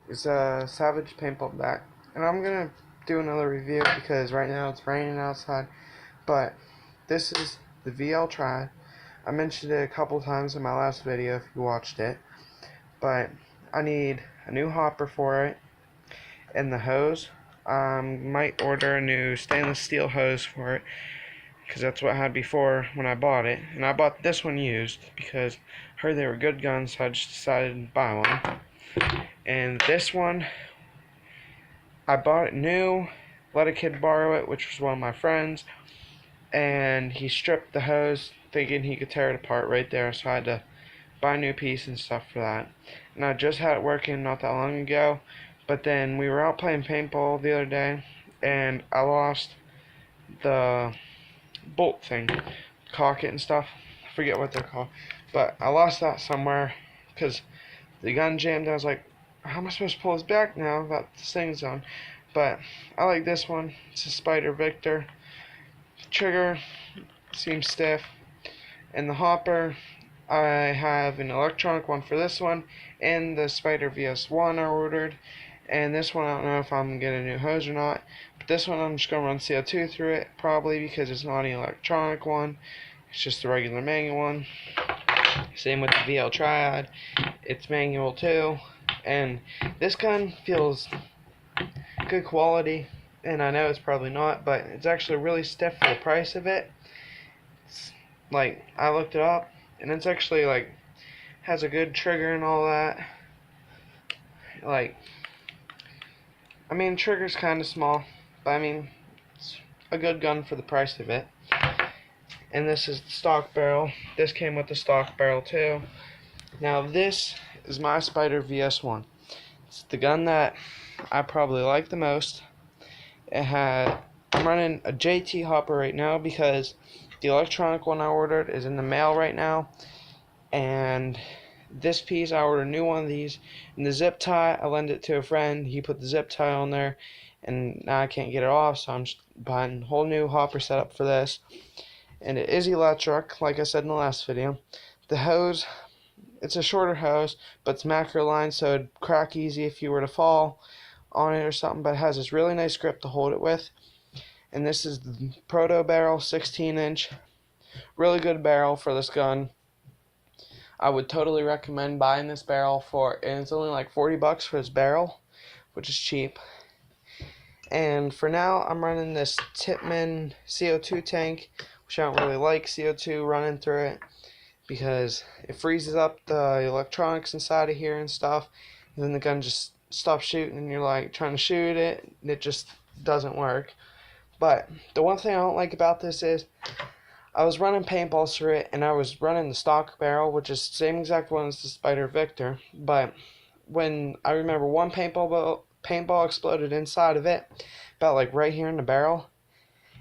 It's a Savage Paintball back, and I'm gonna do another review because right now it's raining outside. But this is the VL Triad. I mentioned it a couple times in my last video if you watched it. But I need a new hopper for it and the hose. Might order a new stainless steel hose for it because that's what I had before when I bought it. And I bought this one used because I heard they were good guns, so I just decided to buy one. And this one, I bought it new, let a kid borrow it, which was one of my friends, and he stripped the hose thinking he could tear it apart right there, so I had to buy a new piece and stuff for that. And I just had it working not that long ago, but then we were out playing paintball the other day, and I lost the bolt thing, cock it and stuff. I forget what they're called, but I lost that somewhere because the gun jammed. I was like, how am I supposed to pull this back now that this thing's on? But I like this one. It's a Spider Victor. Trigger seems stiff, and the hopper, I have an electronic one for this one and the Spider VS1 I ordered. And this one I don't know if I'm gonna get a new hose or not, but this one I'm just gonna run CO2 through it probably because it's not an electronic one, it's just a regular manual one. Same with the VL Triad, it's manual too, and this gun feels good quality, and I know it's probably not, but it's actually really stiff for the price of it. It's, like, I looked it up, and it's actually like has a good trigger and all that. Like, I mean, trigger's kind of small, but I mean, it's a good gun for the price of it. And this is the stock barrel. This came with the stock barrel too. Now this is my Spider VS1. It's the gun that I probably like the most. I'm running a JT hopper right now because the electronic one I ordered is in the mail right now. And this piece, I ordered a new one of these. And the zip tie, I lent it to a friend. He put the zip tie on there, and now I can't get it off, so I'm just buying a whole new hopper setup for this. And it is electric, like I said in the last video. The hose, it's a shorter hose, but it's macro line, so it'd crack easy if you were to fall on it or something, but it has this really nice grip to hold it with. And this is the Proto barrel, 16-inch. Really good barrel for this gun. I would totally recommend buying this barrel and it's only like 40 bucks for this barrel, which is cheap. And for now, I'm running this Tipman CO2 tank, which I don't really like CO2 running through it because it freezes up the electronics inside of here and stuff, and then the gun just stops shooting and you're like trying to shoot it and it just doesn't work. But the one thing I don't like about this is I was running paintballs through it, and I was running the stock barrel, which is the same exact one as the Spider Victor, but when I remember one paintball exploded inside of it, about like right here in the barrel,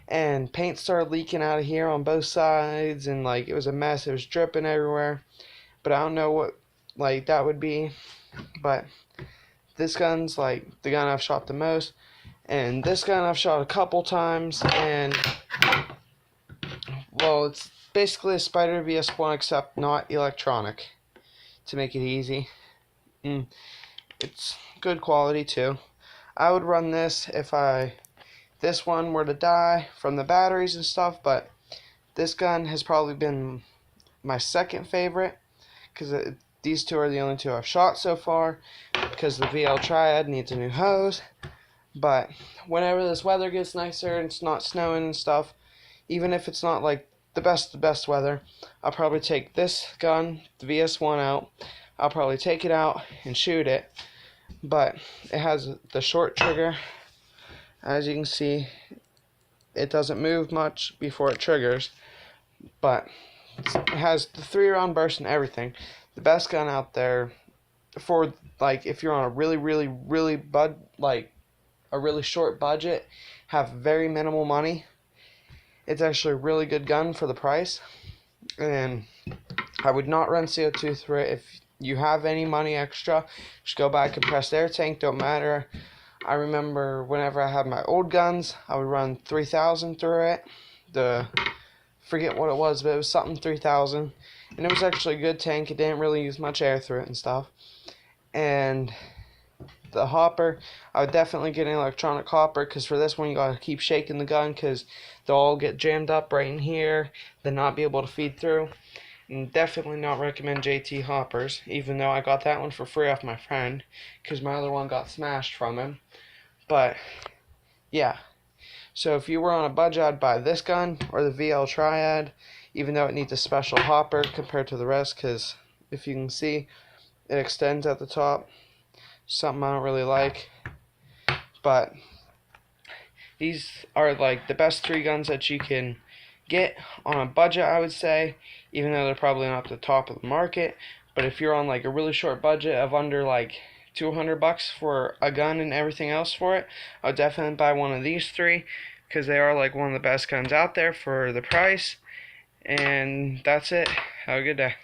and paint started leaking out of here on both sides, and like it was a mess. It was dripping everywhere, but I don't know what like that would be. But this gun's like the gun I've shot the most, and this gun I've shot a couple times, and well, it's basically a Spider VS1 except not electronic, to make it easy. It's good quality too. I would run this if this one were to die from the batteries and stuff, but this gun has probably been my second favorite because these two are the only two I've shot so far, because the VL Triad needs a new hose. But whenever this weather gets nicer and it's not snowing and stuff, even if it's not like the best weather, I'll probably take this gun, the VS1, out. I'll probably take it out and shoot it. But it has the short trigger. As you can see, it doesn't move much before it triggers. But it has the 3-round burst and everything. The best gun out there for like if you're on a really a really short budget, have very minimal money. It's actually a really good gun for the price, and I would not run CO2 through it. If you have any money extra, just go buy a compressed air tank, don't matter. I remember whenever I had my old guns, I would run 3,000 through it. Forget what it was, but it was something 3,000, and it was actually a good tank. It didn't really use much air through it and stuff. And the hopper, I would definitely get an electronic hopper, because for this one you gotta keep shaking the gun because they'll all get jammed up right in here, then not be able to feed through. And definitely not recommend JT hoppers, even though I got that one for free off my friend, because my other one got smashed from him. But yeah, so if you were on a budget, I'd buy this gun or the VL Triad, even though it needs a special hopper compared to the rest, because if you can see, it extends at the top. Something I don't really like. But these are like the best 3 guns that you can get on a budget, I would say, even though they're probably not the top of the market. But if you're on like a really short budget of under like $200 for a gun and everything else for it, I would definitely buy one of these 3, because they are like one of the best guns out there for the price. And that's it. Have a good day.